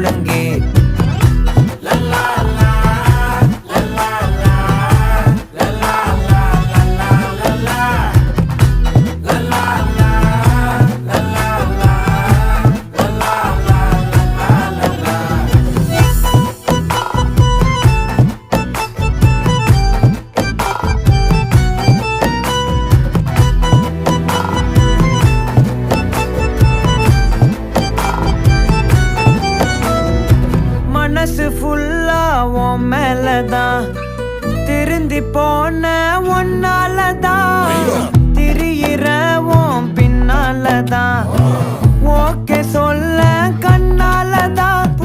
ஒழுங்கே மனசு ஃபுல்லா உன் மேலதான் திருந்தி போன ஒன்னாலதான் திரியிற உன் பின்னாலதான் ஓகே சொல்ல கண்ணால